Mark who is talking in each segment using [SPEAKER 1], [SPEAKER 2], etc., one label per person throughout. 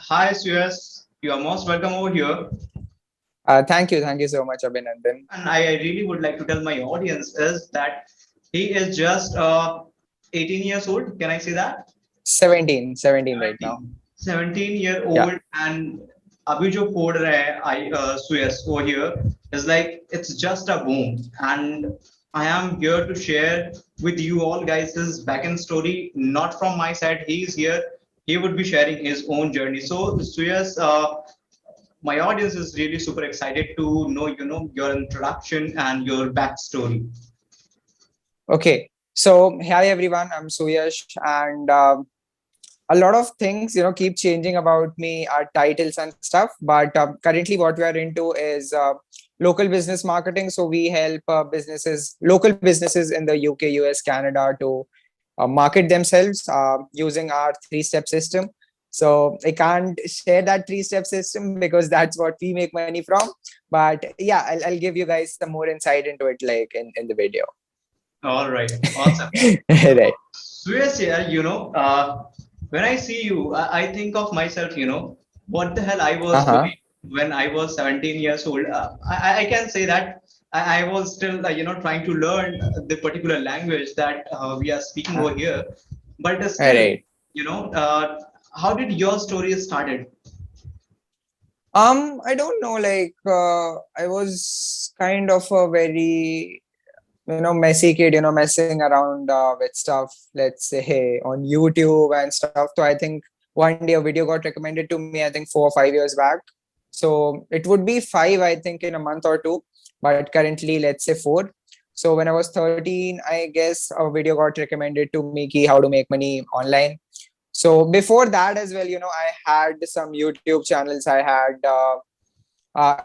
[SPEAKER 1] Hi, Suyash. You are most welcome over here.
[SPEAKER 2] Thank you so much, Abhinandan.
[SPEAKER 1] And I really would like to tell my audience is that he is just 18 years old. Can I say that?
[SPEAKER 2] 17 right now.
[SPEAKER 1] 17. 17 year
[SPEAKER 2] Yeah.
[SPEAKER 1] old and अभी जो पढ़ रहा है Suyash over here is like it's just a boom and I am here to share with you all guys his backend story not from my side he is here he would be sharing his own journey so Suyash my audience is really super excited to know your introduction and your backstory.
[SPEAKER 2] Okay. So, hi everyone. I'm Suyash, and a lot of things, keep changing about me, our titles and stuff. But currently, what we are into is local business marketing. So we help local businesses in the UK, US, Canada to market themselves using our three-step system. So I can't share that three-step system because that's what we make money from. But yeah, I'll give you guys some more insight into it, like in the video.
[SPEAKER 1] All right, awesome.
[SPEAKER 2] Right.
[SPEAKER 1] Suyash, yeah, when I see you, I think of myself, what the hell I was
[SPEAKER 2] Uh-huh.
[SPEAKER 1] doing when I was 17 years old. I can say that I was still, trying to learn the particular language that we are speaking over here. But still,
[SPEAKER 2] Right.
[SPEAKER 1] you know, uh, how did your story started?
[SPEAKER 2] I don't know, like I was kind of a very, messy kid, messing around with stuff, let's say on YouTube and stuff. So I think one day a video got recommended to me, I think 4 or 5 years back. So it would be five, I think, in a month or two, but currently, let's say four. So when I was 13, I guess a video got recommended to me, ki how to make money online. So before that as well, I had some YouTube channels. I had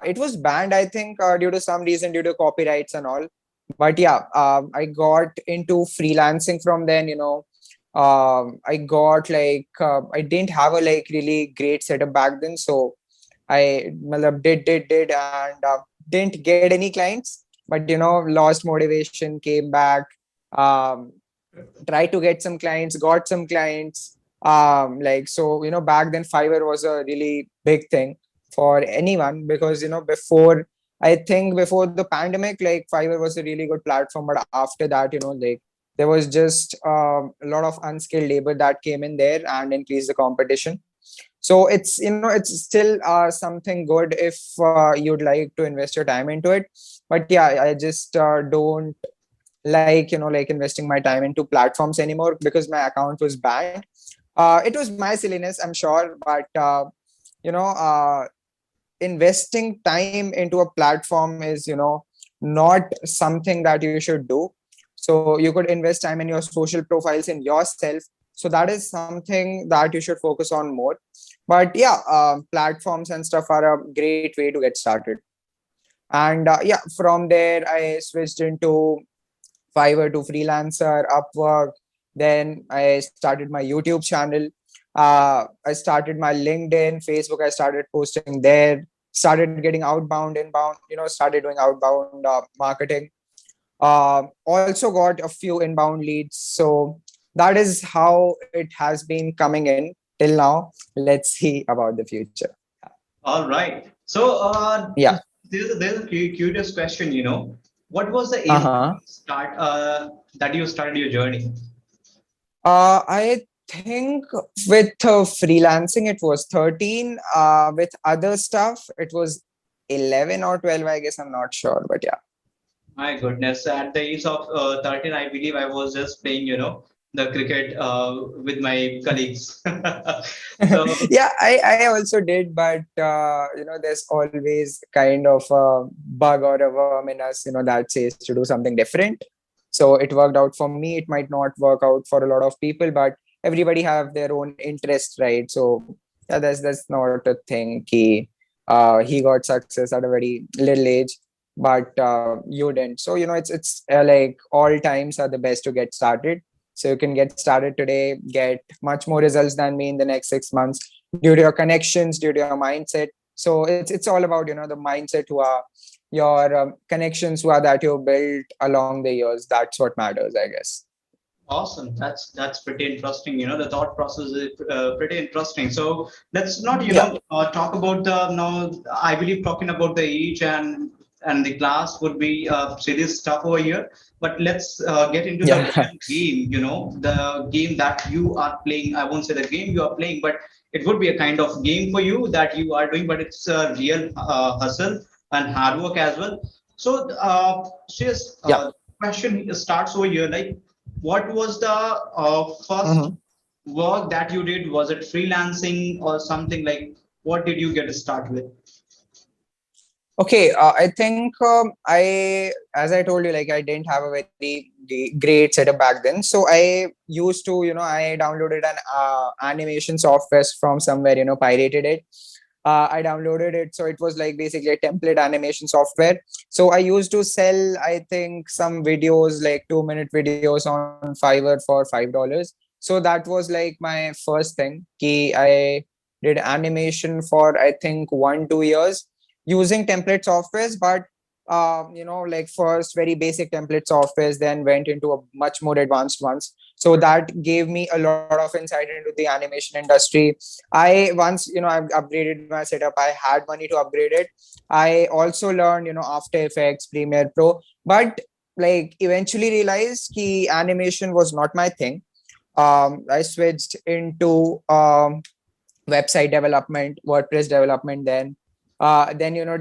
[SPEAKER 2] it was banned, I think, due to some reason, due to copyrights and all. But yeah, I got into freelancing from then. I got like I didn't have a like really great setup back then, so I matlab, did and didn't get any clients. But lost motivation, came back. Um, Tried to get some clients, got some clients. Like so, back then Fiverr was a really big thing for anyone because I think before the pandemic, like Fiverr was a really good platform, but after that, like there was just a lot of unskilled labor that came in there and increased the competition. So it's still something good if you'd like to invest your time into it. But yeah, I just don't like like investing my time into platforms anymore because my account was banned. It was my silliness, I'm sure, but you know uh, investing time into a platform is not something that you should do. So you could invest time in your social profiles in yourself. So that is something that you should focus on more. But yeah, platforms and stuff are a great way to get started. And yeah, from there I switched into Fiverr to freelancer, Upwork. Then I started my YouTube channel. I started my LinkedIn, Facebook. I started posting there. Started getting outbound, inbound. Started doing outbound marketing. Also got a few inbound leads. So that is how it has been coming in till now. Let's see about the future.
[SPEAKER 1] All right. So
[SPEAKER 2] Yeah.
[SPEAKER 1] there's a curious question. What was the age
[SPEAKER 2] Uh-huh.
[SPEAKER 1] that you started your journey?
[SPEAKER 2] I think with freelancing it was 13. With other stuff it was 11 or 12. I guess I'm not sure, but yeah.
[SPEAKER 1] My goodness, at the age of 13, I believe I was just playing, the cricket with my colleagues. So,
[SPEAKER 2] Yeah, I also did, but there's always kind of a bug or a worm in us, that says to do something different. So it worked out for me. It might not work out for a lot of people, but everybody have their own interest, right? So yeah, that's not a thing. He got success at a very little age, but you didn't. So it's like all times are the best to get started. So you can get started today, get much more results than me in the next 6 months due to your connections, due to your mindset. So it's all about the mindset, who are your connections, who are that you built along the years. That's what matters, I guess.
[SPEAKER 1] Awesome. That's pretty interesting. The thought process is pretty interesting. So let's not,
[SPEAKER 2] Yeah.
[SPEAKER 1] talk about the now. I believe talking about the age and the class would be serious stuff over here. But let's get into the
[SPEAKER 2] Yeah.
[SPEAKER 1] real game. The game that you are playing. I won't say the game you are playing, but it would be a kind of game for you that you are doing. But it's a real hustle and hard work as well. So, serious
[SPEAKER 2] Yeah.
[SPEAKER 1] question starts over here. Like, what was the first
[SPEAKER 2] Mhm.
[SPEAKER 1] work that you did? Was it freelancing or something like? What did you get to start with?
[SPEAKER 2] Okay, I think as I told you, like I didn't have a very great setup back then. So I used to, I downloaded an animation software from somewhere, pirated it. I downloaded it. So it was like basically a template animation software. So I used to sell, I think, some videos, like 2-minute videos on Fiverr for $5. So that was like my first thing. I did animation for, I think, 1-2 years using template softwares, but like first very basic template softwares, then went into a much more advanced ones. So that gave me a lot of insight into the animation industry. I once, I've upgraded my setup. I had money to upgrade it. I also learned, After Effects, Premiere Pro, but like eventually realized ki animation was not my thing. I switched into website development, WordPress development. Then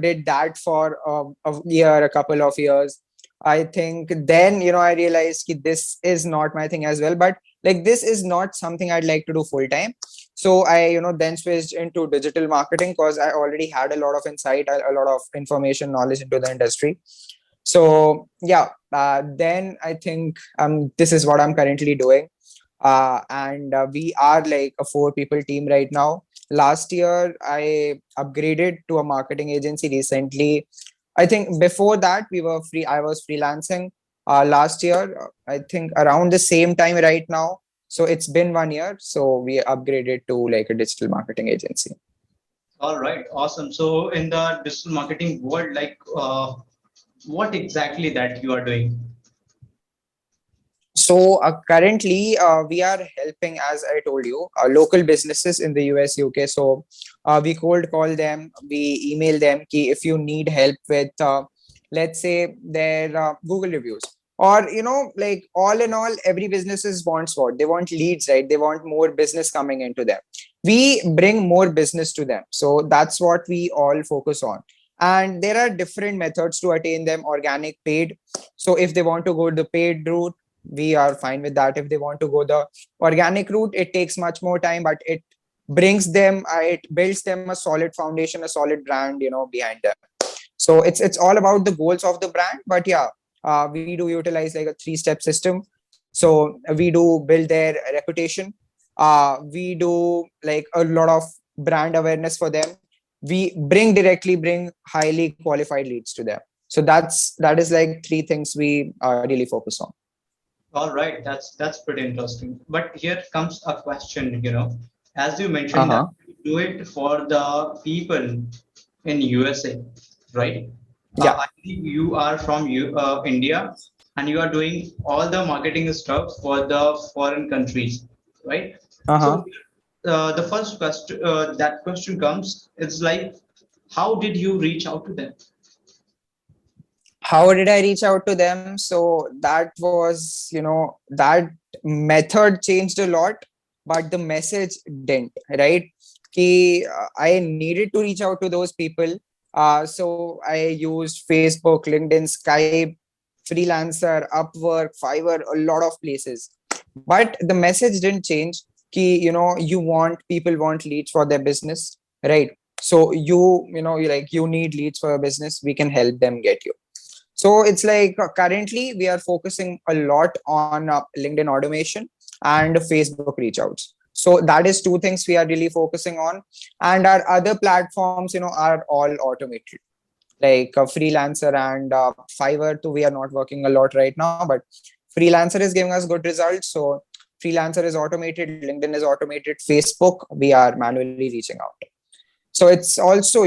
[SPEAKER 2] did that for a year, a couple of years. I think then I realized that this is not my thing as well. But like this is not something I'd like to do full time. So I then switched into digital marketing because I already had a lot of insight, a lot of information, knowledge into the industry. So yeah, then I think this is what I'm currently doing. And we are like a 4 people team right now. Last year I upgraded to a marketing agency recently. I think before that I was freelancing last year, I think around the same time right now. So it's been 1 year, so we upgraded to like a digital marketing agency.
[SPEAKER 1] All right, awesome. So in the digital marketing world, like, what exactly that you are doing?
[SPEAKER 2] So currently, we are helping, as I told you, local businesses in the US, UK. So we cold call them, we email them ki if you need help with, let's say, their Google reviews. Or, like all in all, every businesses wants what? They want leads, right? They want more business coming into them. We bring more business to them. So that's what we all focus on. And there are different methods to attain them: organic, paid. So if they want to go the paid route, we are fine with that. If they want to go the organic route, it takes much more time, but it builds them a solid foundation, a solid brand, behind them. So it's all about the goals of the brand. But yeah, we do utilize like a 3-step system. So we do build their reputation. We do like a lot of brand awareness for them. We bring highly qualified leads to them. So that is like 3 things we really focus on.
[SPEAKER 1] All right, that's pretty interesting. But here comes a question, as you mentioned that
[SPEAKER 2] Uh-huh.
[SPEAKER 1] you do it for the people in USA, right?
[SPEAKER 2] Yeah.
[SPEAKER 1] I believe you are from India, and you are doing all the marketing stuff for the foreign countries, right? So
[SPEAKER 2] Uh-huh.
[SPEAKER 1] the first question, that question comes, it's like, how did you reach out to them?
[SPEAKER 2] How did I reach out to them? So that was, that method changed a lot, but the message didn't, right? I needed to reach out to those people. So I used Facebook, LinkedIn, Skype, Freelancer, Upwork, Fiverr, a lot of places. But the message didn't change. People want leads for their business, right? So you need leads for your business. We can help them get you. So it's like currently we are focusing a lot on LinkedIn automation and Facebook reach outs. So that is 2 things we are really focusing on. And our other platforms, are all automated, like Freelancer and Fiverr too. We are not working a lot right now, but Freelancer is giving us good results. So Freelancer is automated, LinkedIn is automated, Facebook, we are manually reaching out. So it's also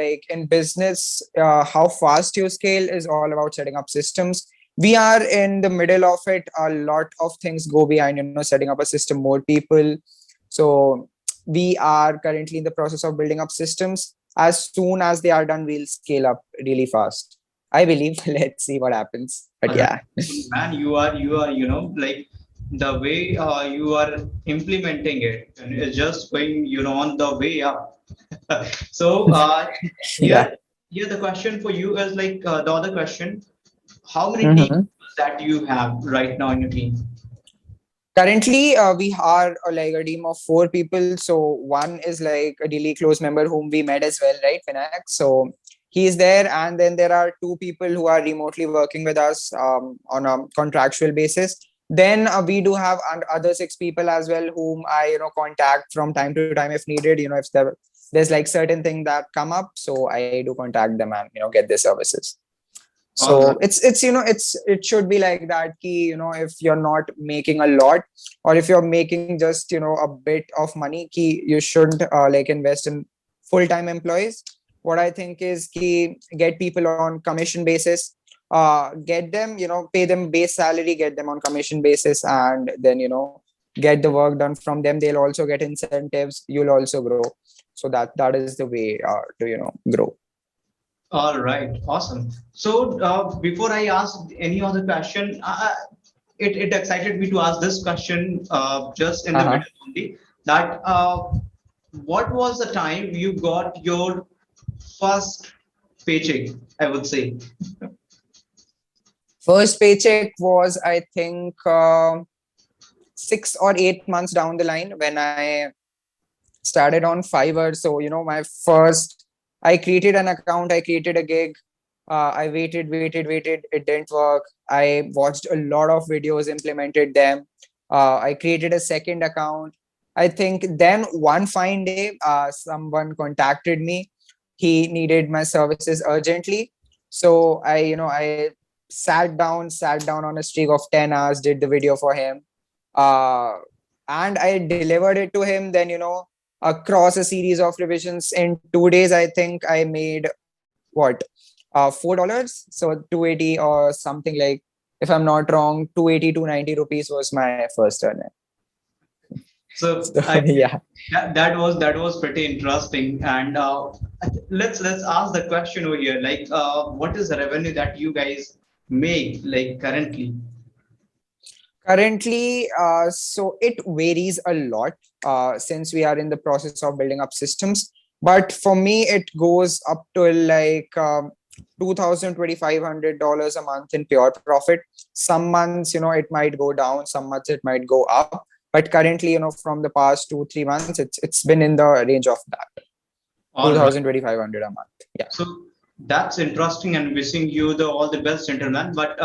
[SPEAKER 2] like in business, how fast you scale is all about setting up systems, We are in the middle of it. A lot of things go behind, setting up a system, more people. So we are currently in the process of building up systems. As soon as they are done, we'll scale up really fast, I believe. Let's see what happens, but
[SPEAKER 1] That's
[SPEAKER 2] yeah.
[SPEAKER 1] cool, man. You are, like the way you are implementing it, and it's just going, on the way up. So
[SPEAKER 2] Yeah.
[SPEAKER 1] here, here the question for you is like the other question: how many teams
[SPEAKER 2] Mhm.
[SPEAKER 1] that you have right now in your team?
[SPEAKER 2] Currently, we are like a team of four people. So one is like a really close member whom we met as well, right, Vinayak? So he is there, and then there are two people who are remotely working with us on a contractual basis. Then we do have other six people as well whom I contact from time to time if needed. If there's like certain things that come up, so I do contact them and get their services.
[SPEAKER 1] All
[SPEAKER 2] So
[SPEAKER 1] right.
[SPEAKER 2] it should be like that key. If you're not making a lot, or if you're making just a bit of money, key, you shouldn't like invest in full-time employees. What I think is key, get people on commission basis, get them, pay them base salary, get them on commission basis, and then get the work done from them. They'll also get incentives, you'll also grow. So that is the way to grow.
[SPEAKER 1] All right, awesome. So before I ask any other question, it excited me to ask this question just in the
[SPEAKER 2] Uh-huh.
[SPEAKER 1] middle only. That what was the time you got your first paycheck? I would say.
[SPEAKER 2] First paycheck was, I think, 6 or 8 months down the line when I started on Fiverr. So, my first, I created an account, I created a gig. I waited. It didn't work. I watched a lot of videos, implemented them. I created a second account. I think then one fine day, someone contacted me. He needed my services urgently. So I sat down on a streak of 10 hours, did the video for him. Uh, and I delivered it to him. Then, across a series of revisions in 2 days, I think I made what, $4. So 280 or something, like, if I'm not wrong, 280 290 rupees was my first earner.
[SPEAKER 1] So
[SPEAKER 2] So
[SPEAKER 1] I
[SPEAKER 2] yeah.
[SPEAKER 1] that was pretty interesting. And let's ask the question over here. Like, what is the revenue that you guys make like currently?
[SPEAKER 2] Currently, so it varies a lot since we are in the process of building up systems. But for me, it goes up to like 2,000 $2,500 a month in pure profit. Some months, it might go down. Some months it might go up. But currently, from the past 2 3 months, it's been in the range of that
[SPEAKER 1] All right.
[SPEAKER 2] 2,000 $2,500 a month. Yeah.
[SPEAKER 1] So that's interesting and wishing you the all the best, gentlemen. But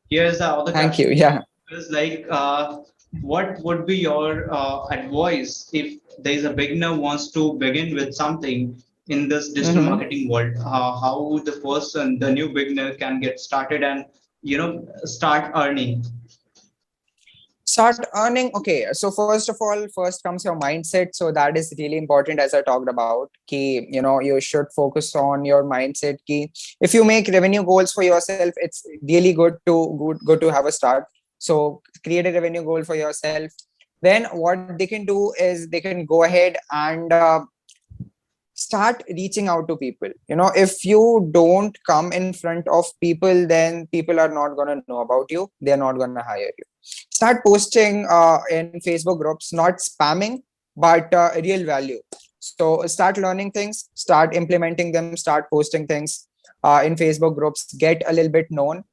[SPEAKER 1] here's the other
[SPEAKER 2] Thank
[SPEAKER 1] question
[SPEAKER 2] you. Yeah.
[SPEAKER 1] is like, what would be your advice if there is a beginner wants to begin with something in this digital
[SPEAKER 2] Mhm.
[SPEAKER 1] marketing world? How the person, the new beginner, can get started and start earning?
[SPEAKER 2] Start earning. Okay, so first of all, first comes your mindset. So that is really important, as I talked about. Key, you should focus on your mindset. Key, if you make revenue goals for yourself, it's really good to have a start. So create a revenue goal for yourself. Then what they can do is they can go ahead and start reaching out to people. If you don't come in front of people, then people are not going to know about you, they're not going to hire you. Start posting in Facebook groups, not spamming, but real value. So start learning things, start implementing them, start posting things in Facebook groups, get a little bit known,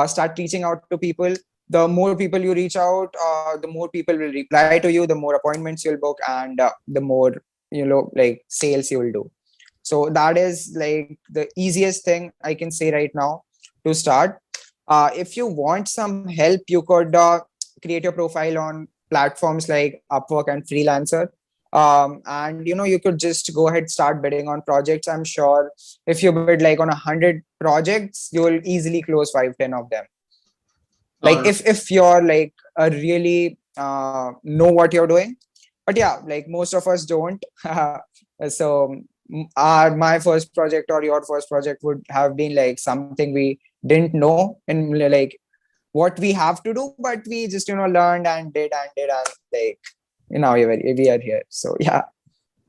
[SPEAKER 2] start reaching out to people. The more people you reach out, the more people will reply to you, the more appointments you'll book, and the more like sales you will do. So that is like the easiest thing I can say right now to start. If you want some help, you could create your profile on platforms like Upwork and Freelancer. And you could just go ahead, start bidding on projects. I'm sure if you bid like on 100 projects, you will easily close 5 10 of them. Like,
[SPEAKER 1] All right.
[SPEAKER 2] if you're like a really know what you're doing. But yeah, like most of us don't. So my first project or your first project would have been like something we didn't know, and like what we have to do, but we just learned and did and like we are here. So yeah.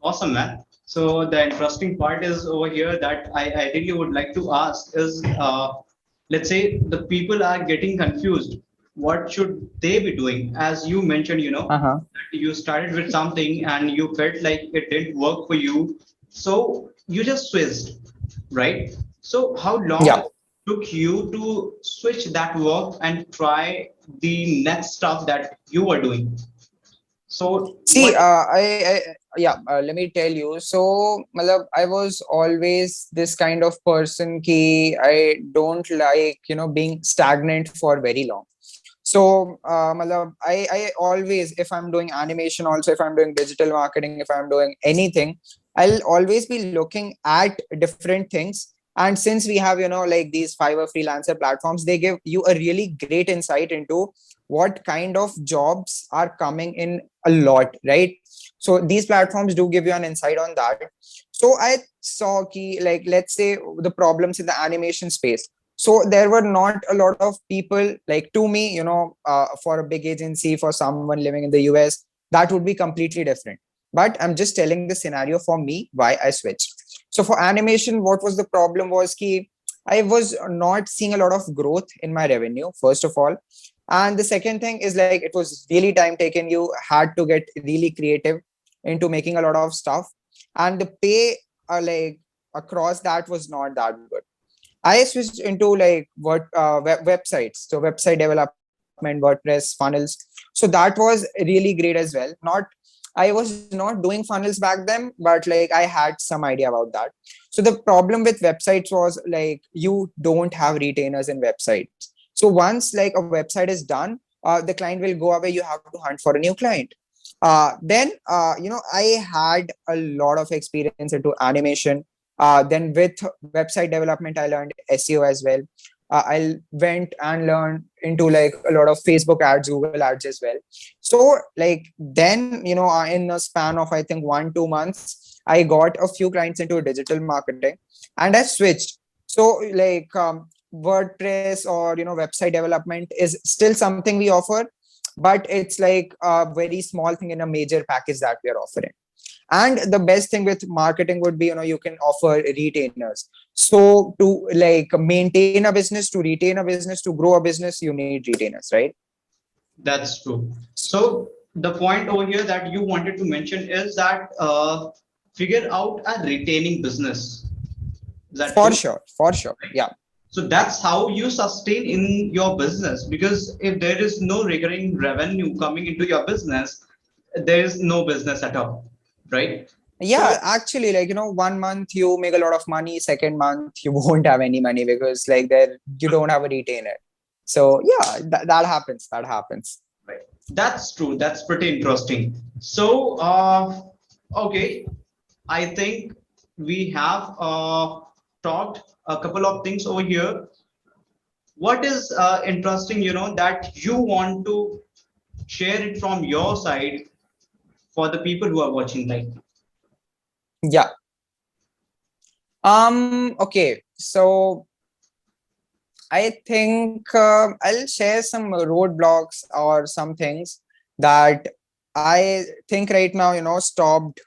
[SPEAKER 1] Awesome, man. So the interesting part is over here that I really would like to ask is, let's say the people are getting confused. What should they be doing? As you mentioned,
[SPEAKER 2] Uh-huh.
[SPEAKER 1] that you started with something and you felt like it didn't work for you. So you just switched, right? So how long
[SPEAKER 2] Yeah.
[SPEAKER 1] it took you to switch that work and try the next stuff that you were doing? So
[SPEAKER 2] See,
[SPEAKER 1] what?
[SPEAKER 2] I yeah, let me tell you. So, matlab, I was always this kind of person ki I don't like, being stagnant for very long. So, matlab, I always, if I'm doing animation, also if I'm doing digital marketing, if I'm doing anything, I'll always be looking at different things. And since we have, like these Fiverr freelancer platforms, they give you a really great insight into what kind of jobs are coming in a lot, right? So these platforms do give you an insight on that. So I saw key, like, let's say the problems in the animation space. So there were not a lot of people like to me, for a big agency, for someone living in the US, that would be completely different. But I'm just telling the scenario for me why I switched. So for animation, what was the problem was key, I was not seeing a lot of growth in my revenue, first of all. And the second thing is like it was really time taken. You had to get really creative into making a lot of stuff, and the pay like across that was not that good. I switched into like websites, so website development, WordPress, funnels. So that was really great as well. Not, I was not doing funnels back then, but like I had some idea about that. So the problem with websites was like you don't have retainers in websites. So once like a website is done, the client will go away. You have to hunt for a new client. Then I had a lot of experience into animation. Then with website development, I learned SEO as well. I went and learned into like a lot of Facebook ads, Google ads as well. So like then, in a span of I think 1 2 months, I got a few clients into digital marketing, and I switched. So like WordPress or website development is still something we offer, but it's like a very small thing in a major package that we are offering. And the best thing with marketing would be you can offer retainers. So to like maintain a business, to retain a business, to grow a business, you need retainers, right?
[SPEAKER 1] That's true. So the point over here that you wanted to mention is that figure out a retaining business. Is that
[SPEAKER 2] For
[SPEAKER 1] true?
[SPEAKER 2] sure, for sure. Yeah.
[SPEAKER 1] So that's how you sustain in your business, because if there is no recurring revenue coming into your business, there is no business at all, right?
[SPEAKER 2] Yeah,
[SPEAKER 1] So
[SPEAKER 2] actually, like 1 month you make a lot of money, second month you won't have any money because like there you don't have a retainer. So yeah, that happens, that happens.
[SPEAKER 1] right. That's true. That's pretty interesting. So okay, I think we have talked a couple of things over here. What is interesting, that you want to share it from your side for the people who are watching right now?
[SPEAKER 2] Yeah. Okay, so I think I'll share some roadblocks or some things that I think right now, stopped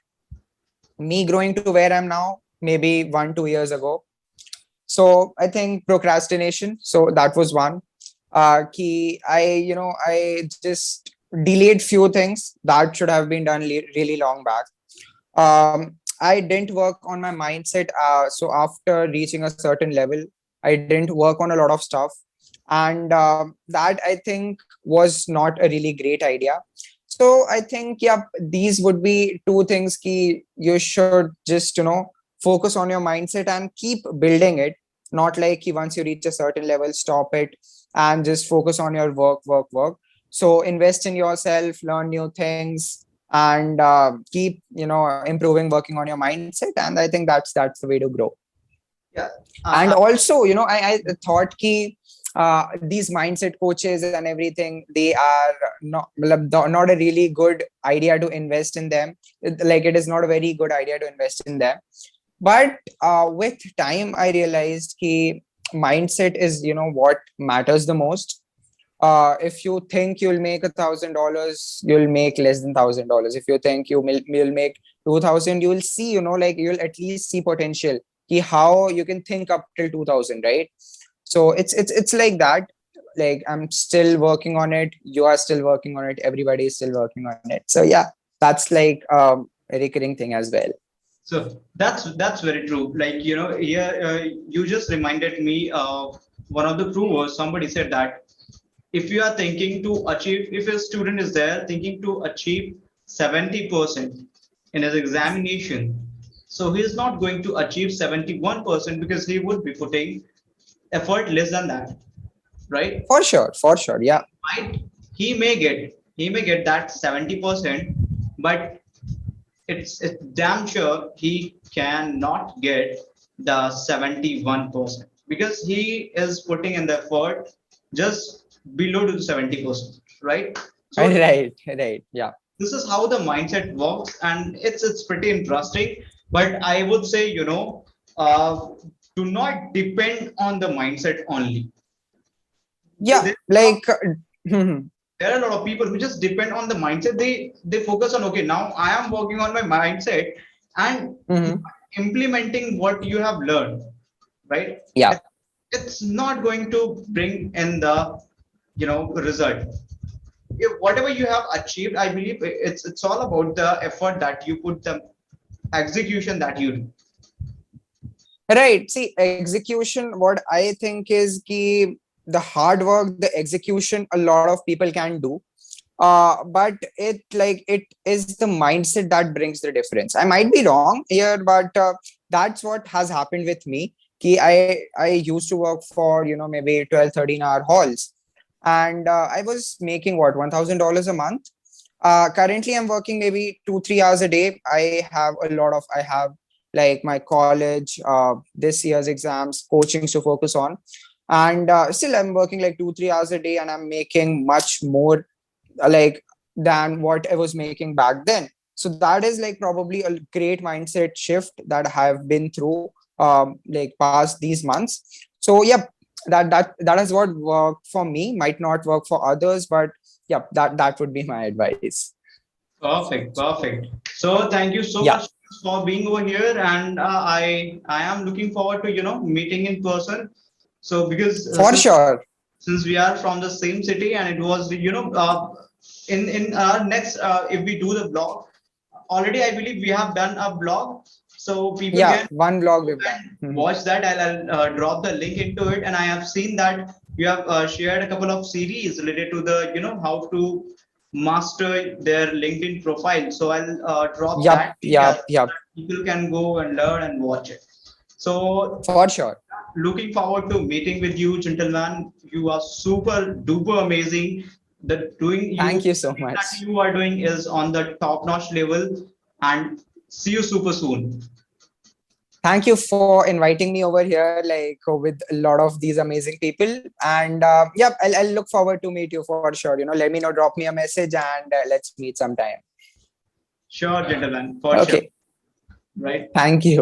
[SPEAKER 2] me growing to where I'm now, maybe 1 2 years ago. So I think procrastination. So that was one. Key. I just delayed few things that should have been done really long back. I didn't work on my mindset. So after reaching a certain level, I didn't work on a lot of stuff, and that I think was not a really great idea. So I think, yeah, these would be two things key. You should just focus on your mindset and keep building it. Not like once you reach a certain level, stop it and just focus on your work. So invest in yourself, learn new things, and keep improving, working on your mindset. And I think that's the way to grow.
[SPEAKER 1] Yeah.
[SPEAKER 2] And
[SPEAKER 1] Uh,
[SPEAKER 2] also I thought key these mindset coaches and everything, they are not a really good idea to invest in them. Like it is not a very good idea to invest in them. But with time I realized key mindset is what matters the most. if you think you'll make $1,000, you'll make less than $1,000. If you think you'll make 2,000, you will see, like you'll at least see potential. How you can think up till 2,000, right? So it's like that. Like I'm still working on it. You are still working on it. Everybody is still working on it. So yeah, that's like a recurring thing as well.
[SPEAKER 1] So that's very true. Like here you just reminded me of one of the provers. Somebody said that if you are thinking to achieve, if a student is there thinking to achieve 70% in his examination, so he is not going to achieve 71% because he would be putting effort less than that, right?
[SPEAKER 2] For sure, yeah.
[SPEAKER 1] Might he may get that 70%, but it's damn sure he cannot get the 71% because he is putting in the effort just below to the 70%, right? So
[SPEAKER 2] Right, yeah.
[SPEAKER 1] this is how the mindset works, and it's pretty interesting. But I would say, do not depend on the mindset only.
[SPEAKER 2] Yeah,
[SPEAKER 1] There
[SPEAKER 2] like
[SPEAKER 1] there are a lot of people who just depend on the mindset. They focus on, okay, now I am working on my mindset and
[SPEAKER 2] mhm.
[SPEAKER 1] implementing what you have learned, right?
[SPEAKER 2] Yeah.
[SPEAKER 1] It- it's not going to bring in the result. If whatever you have achieved, I believe it's all about the effort that you put, the execution that you do.
[SPEAKER 2] Right. See, execution, what I think is the hard work, the execution, a lot of people can do. But it is the mindset that brings the difference. I might be wrong here, but that's what has happened with me. I used to work for, maybe 12, 13 hour halls. And I was making what, $1,000 a month. Currently I'm working maybe 2, 3 hours a day. I have like my college, this year's exams, coachings to focus on. And still I'm working like 2, 3 hours a day, and I'm making much more like than what I was making back then. So that is like probably a great mindset shift that I have been through like past these months. So yep, that is what worked for me. Might not work for others, but yep, that would be my advice.
[SPEAKER 1] Perfect, perfect. So thank you so
[SPEAKER 2] Yeah,
[SPEAKER 1] much for being over here, and I am looking forward to meeting in person. So because
[SPEAKER 2] for sure.
[SPEAKER 1] since we are from the same city, and it was in our next if we do the blog, already I believe we have done a blog, so people
[SPEAKER 2] Yeah,
[SPEAKER 1] can
[SPEAKER 2] one blog we've done.
[SPEAKER 1] and
[SPEAKER 2] Mhm.
[SPEAKER 1] watch that. I'll drop the link into it, and I have seen that you have shared a couple of series related to the how to master their LinkedIn profile. So I'll drop
[SPEAKER 2] Yep,
[SPEAKER 1] that link as
[SPEAKER 2] yep,
[SPEAKER 1] well, so
[SPEAKER 2] yep.
[SPEAKER 1] that people can go and learn and watch it. So
[SPEAKER 2] For sure.
[SPEAKER 1] looking forward to meeting with you, gentlemen. You are super duper amazing. The doing
[SPEAKER 2] Thank
[SPEAKER 1] you
[SPEAKER 2] you so
[SPEAKER 1] that
[SPEAKER 2] much.
[SPEAKER 1] you are doing is on the top notch level, and see you super soon.
[SPEAKER 2] Thank you for inviting me over here, like with a lot of these amazing people. And yep, I'll look forward to meet you for sure. Let me know, drop me a message, and let's meet sometime.
[SPEAKER 1] Sure, gentlemen, for sure.
[SPEAKER 2] Okay.
[SPEAKER 1] Right.
[SPEAKER 2] Thank you.